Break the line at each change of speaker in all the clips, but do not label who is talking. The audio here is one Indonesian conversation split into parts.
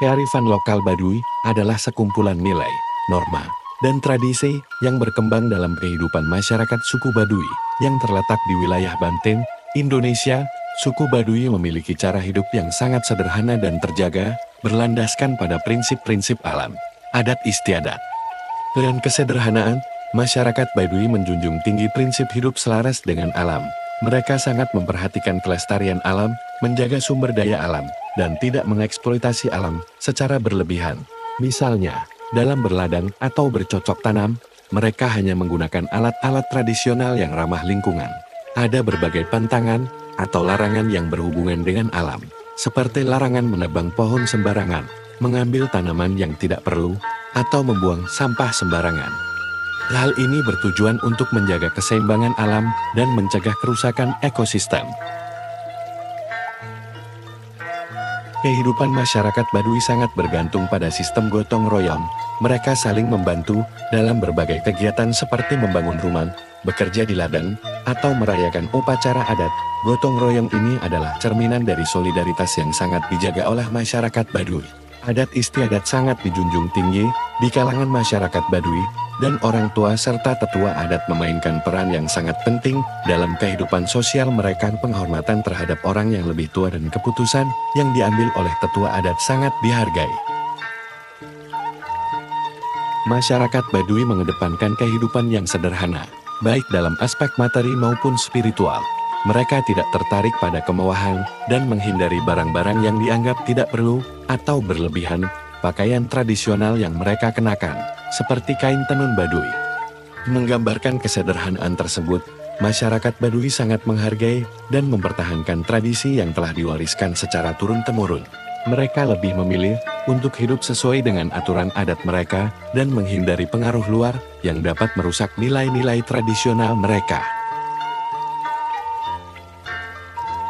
Kearifan lokal Baduy adalah sekumpulan nilai, norma, dan tradisi yang berkembang dalam kehidupan masyarakat suku Baduy yang terletak di wilayah Banten, Indonesia. Suku Baduy memiliki cara hidup yang sangat sederhana dan terjaga, berlandaskan pada prinsip-prinsip alam, adat istiadat. Dengan kesederhanaan, masyarakat Baduy menjunjung tinggi prinsip hidup selaras dengan alam. Mereka sangat memperhatikan kelestarian alam, menjaga sumber daya alam, dan tidak mengeksploitasi alam secara berlebihan. Misalnya, dalam berladang atau bercocok tanam, mereka hanya menggunakan alat-alat tradisional yang ramah lingkungan. Ada berbagai pantangan atau larangan yang berhubungan dengan alam, seperti larangan menebang pohon sembarangan, mengambil tanaman yang tidak perlu, atau membuang sampah sembarangan. Hal ini bertujuan untuk menjaga keseimbangan alam dan mencegah kerusakan ekosistem. Kehidupan masyarakat Baduy sangat bergantung pada sistem gotong royong. Mereka saling membantu dalam berbagai kegiatan seperti membangun rumah, bekerja di ladang, atau merayakan upacara adat. Gotong royong ini adalah cerminan dari solidaritas yang sangat dijaga oleh masyarakat Baduy. Adat istiadat sangat dijunjung tinggi di kalangan masyarakat Baduy, dan orang tua serta tetua adat memainkan peran yang sangat penting dalam kehidupan sosial mereka. Penghormatan terhadap orang yang lebih tua dan keputusan yang diambil oleh tetua adat sangat dihargai. Masyarakat Baduy mengedepankan kehidupan yang sederhana, baik dalam aspek materi maupun spiritual. Mereka tidak tertarik pada kemewahan dan menghindari barang-barang yang dianggap tidak perlu atau berlebihan. Pakaian tradisional yang mereka kenakan, seperti kain tenun Baduy, menggambarkan kesederhanaan tersebut. Masyarakat Baduy sangat menghargai dan mempertahankan tradisi yang telah diwariskan secara turun-temurun. Mereka lebih memilih untuk hidup sesuai dengan aturan adat mereka dan menghindari pengaruh luar yang dapat merusak nilai-nilai tradisional mereka.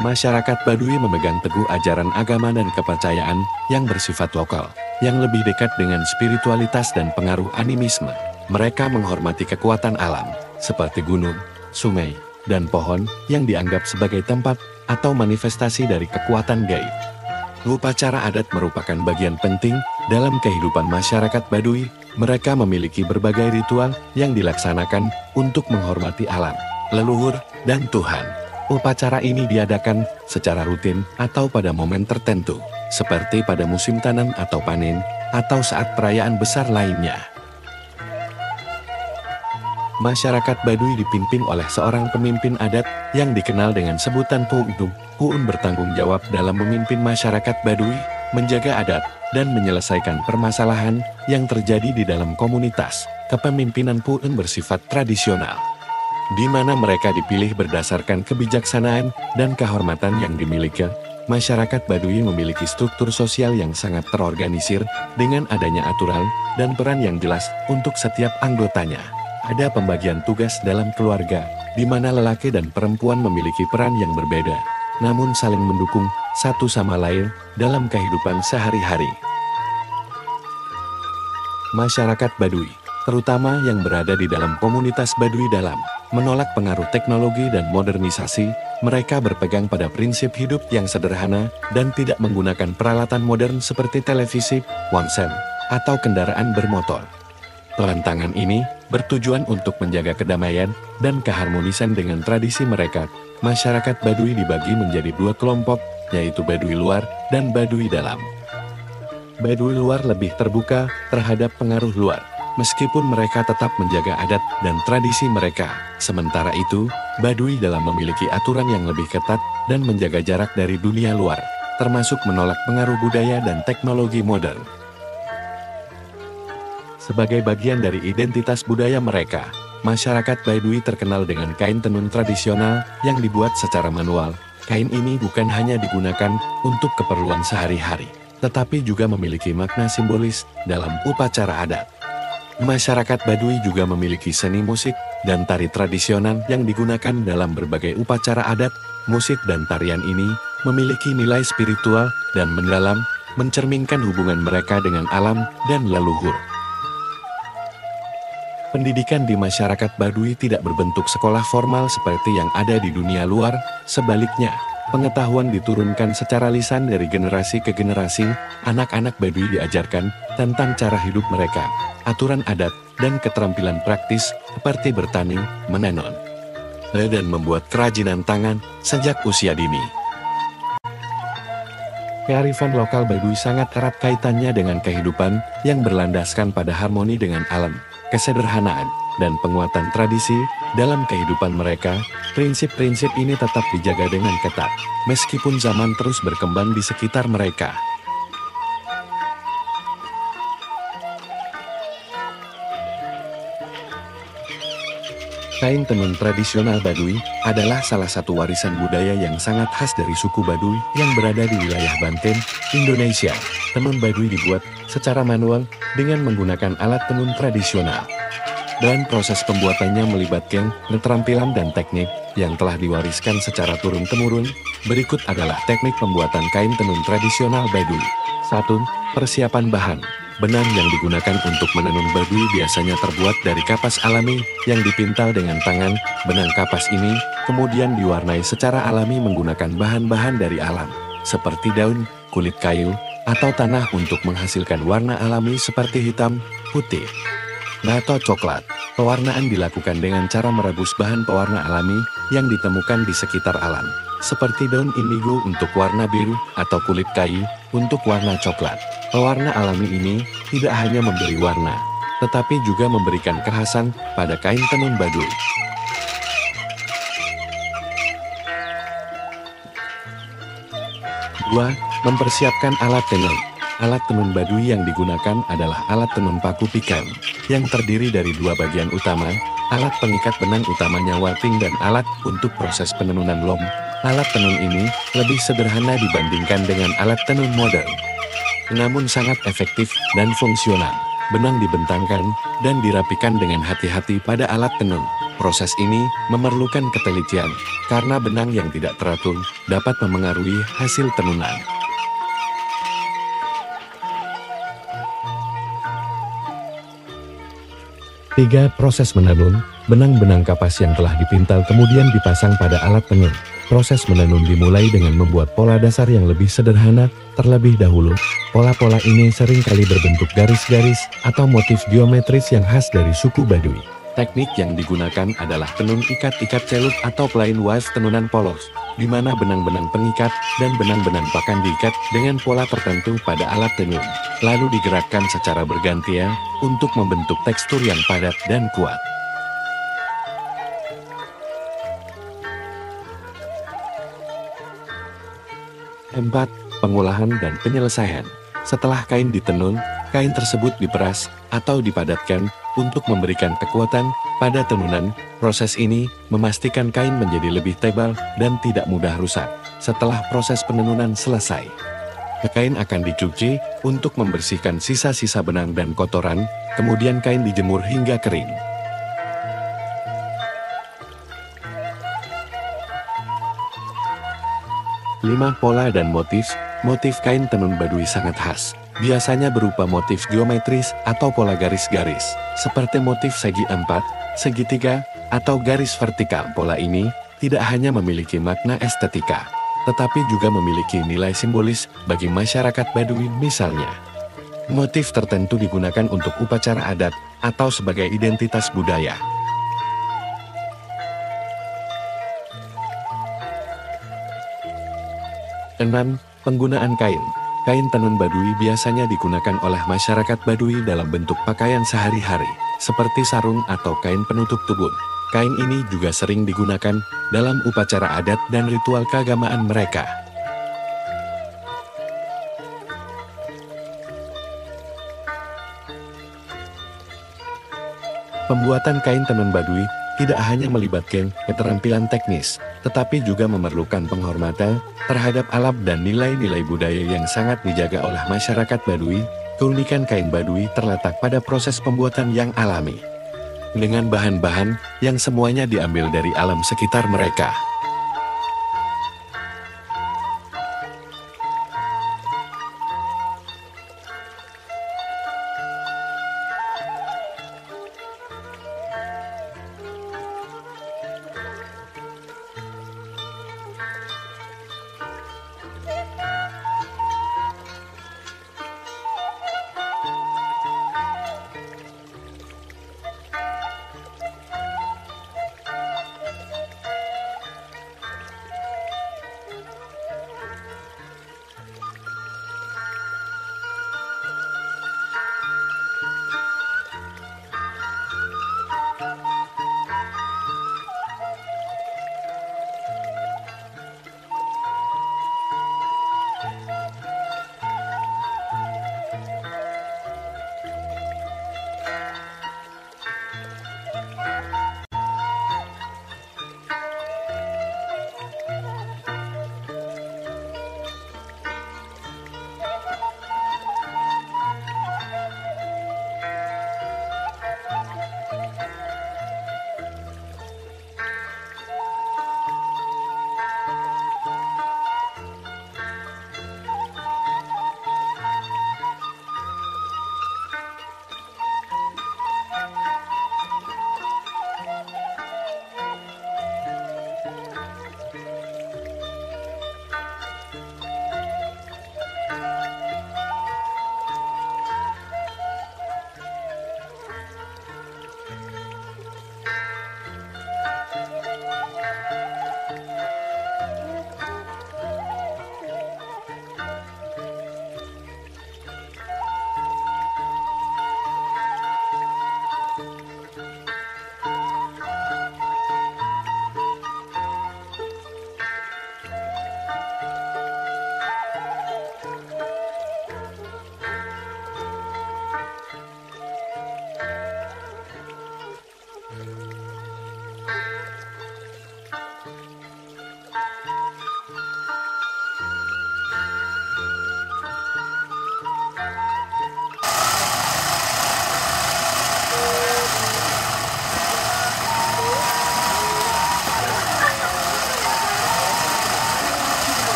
Masyarakat Baduy memegang teguh ajaran agama dan kepercayaan yang bersifat lokal, yang lebih dekat dengan spiritualitas dan pengaruh animisme. Mereka menghormati kekuatan alam, seperti gunung, sungai, dan pohon, yang dianggap sebagai tempat atau manifestasi dari kekuatan gaib. Upacara adat merupakan bagian penting dalam kehidupan masyarakat Baduy. Mereka memiliki berbagai ritual yang dilaksanakan untuk menghormati alam, leluhur, dan Tuhan. Upacara ini diadakan secara rutin atau pada momen tertentu, seperti pada musim tanam atau panen, atau saat perayaan besar lainnya. Masyarakat Baduy dipimpin oleh seorang pemimpin adat yang dikenal dengan sebutan Puun. Puun bertanggung jawab dalam memimpin masyarakat Baduy, menjaga adat, dan menyelesaikan permasalahan yang terjadi di dalam komunitas. Kepemimpinan Puun bersifat tradisional, di mana mereka dipilih berdasarkan kebijaksanaan dan kehormatan yang dimiliki. Masyarakat Baduy memiliki struktur sosial yang sangat terorganisir, dengan adanya aturan dan peran yang jelas untuk setiap anggotanya. Ada pembagian tugas dalam keluarga, di mana lelaki dan perempuan memiliki peran yang berbeda, namun saling mendukung satu sama lain dalam kehidupan sehari-hari. Masyarakat Baduy, terutama yang berada di dalam komunitas Baduy dalam menolak pengaruh teknologi dan modernisasi, mereka berpegang pada prinsip hidup yang sederhana dan tidak menggunakan peralatan modern seperti televisi, ponsel, atau kendaraan bermotor. Tantangan ini bertujuan untuk menjaga kedamaian dan keharmonisan dengan tradisi mereka. Masyarakat Baduy dibagi menjadi dua kelompok, yaitu Baduy luar dan Baduy dalam. Baduy luar lebih terbuka terhadap pengaruh luar, meskipun mereka tetap menjaga adat dan tradisi mereka. Sementara itu, Baduy dalam memiliki aturan yang lebih ketat dan menjaga jarak dari dunia luar, termasuk menolak pengaruh budaya dan teknologi modern. Sebagai bagian dari identitas budaya mereka, masyarakat Baduy terkenal dengan kain tenun tradisional yang dibuat secara manual. Kain ini bukan hanya digunakan untuk keperluan sehari-hari, tetapi juga memiliki makna simbolis dalam upacara adat. Masyarakat Baduy juga memiliki seni musik dan tari tradisional yang digunakan dalam berbagai upacara adat. Musik dan tarian ini memiliki nilai spiritual dan mendalam, mencerminkan hubungan mereka dengan alam dan leluhur. Pendidikan di masyarakat Baduy tidak berbentuk sekolah formal seperti yang ada di dunia luar. Sebaliknya, pengetahuan diturunkan secara lisan dari generasi ke generasi. Anak-anak Baduy diajarkan tentang cara hidup mereka, aturan adat, dan keterampilan praktis seperti bertani, menenun, dan membuat kerajinan tangan sejak usia dini. Kearifan lokal Baduy sangat erat kaitannya dengan kehidupan yang berlandaskan pada harmoni dengan alam, kesederhanaan, dan penguatan tradisi. Dalam kehidupan mereka, prinsip-prinsip ini tetap dijaga dengan ketat, meskipun zaman terus berkembang di sekitar mereka. Kain tenun tradisional Baduy adalah salah satu warisan budaya yang sangat khas dari suku Baduy yang berada di wilayah Banten, Indonesia. Tenun Baduy dibuat secara manual dengan menggunakan alat tenun tradisional. Dan proses pembuatannya melibatkan keterampilan dan teknik yang telah diwariskan secara turun-temurun. Berikut adalah teknik pembuatan kain tenun tradisional Baduy. 1. Persiapan bahan. Benang yang digunakan untuk menenun Baduy biasanya terbuat dari kapas alami yang dipintal dengan tangan. Benang kapas ini kemudian diwarnai secara alami menggunakan bahan-bahan dari alam, seperti daun, kulit kayu, atau tanah untuk menghasilkan warna alami seperti hitam, putih, atau coklat. Pewarnaan dilakukan dengan cara merebus bahan pewarna alami yang ditemukan di sekitar alam, seperti daun indigo untuk warna biru atau kulit kayu untuk warna coklat. Pewarna alami ini tidak hanya memberi warna, tetapi juga memberikan kekhasan pada kain tenun Baduy. 2. Mempersiapkan alat tenun. Alat tenun Baduy yang digunakan adalah alat tenun paku pikan, yang terdiri dari dua bagian utama, alat pengikat benang utamanya wating dan alat untuk proses penenunan lom. Alat tenun ini lebih sederhana dibandingkan dengan alat tenun modern, namun sangat efektif dan fungsional. Benang dibentangkan dan dirapikan dengan hati-hati pada alat tenun. Proses ini memerlukan ketelitian, karena benang yang tidak teratur dapat memengaruhi hasil tenunan. 3. Proses menenun. Benang-benang kapas yang telah dipintal kemudian dipasang pada alat tenun. Proses menenun dimulai dengan membuat pola dasar yang lebih sederhana terlebih dahulu. Pola-pola ini seringkali berbentuk garis-garis atau motif geometris yang khas dari suku Baduy. Teknik yang digunakan adalah tenun ikat-ikat celut atau plain wave tenunan polos, di mana benang-benang pengikat dan benang-benang pakan diikat dengan pola tertentu pada alat tenun, lalu digerakkan secara bergantian untuk membentuk tekstur yang padat dan kuat. Keempat, pengolahan dan penyelesaian. Setelah kain ditenun, kain tersebut diperas atau dipadatkan untuk memberikan kekuatan pada tenunan. Proses ini memastikan kain menjadi lebih tebal dan tidak mudah rusak. Setelah proses penenunan selesai, kain akan dicuci untuk membersihkan sisa-sisa benang dan kotoran, kemudian kain dijemur hingga kering. 5. Pola dan motif. Motif kain tenun Baduy sangat khas. Biasanya berupa motif geometris atau pola garis-garis, seperti motif segi 4, segitiga, atau garis vertikal. Pola ini tidak hanya memiliki makna estetika, tetapi juga memiliki nilai simbolis bagi masyarakat Baduy. Misalnya, motif tertentu digunakan untuk upacara adat atau sebagai identitas budaya. 6. Penggunaan kain. Kain tenun Baduy biasanya digunakan oleh masyarakat Baduy dalam bentuk pakaian sehari-hari, seperti sarung atau kain penutup tubuh. Kain ini juga sering digunakan dalam upacara adat dan ritual keagamaan mereka. Pembuatan kain tenun Baduy tidak hanya melibatkan keterampilan teknis, tetapi juga memerlukan penghormatan terhadap alam dan nilai-nilai budaya yang sangat dijaga oleh masyarakat Baduy. Keunikan kain Baduy terletak pada proses pembuatan yang alami, dengan bahan-bahan yang semuanya diambil dari alam sekitar mereka.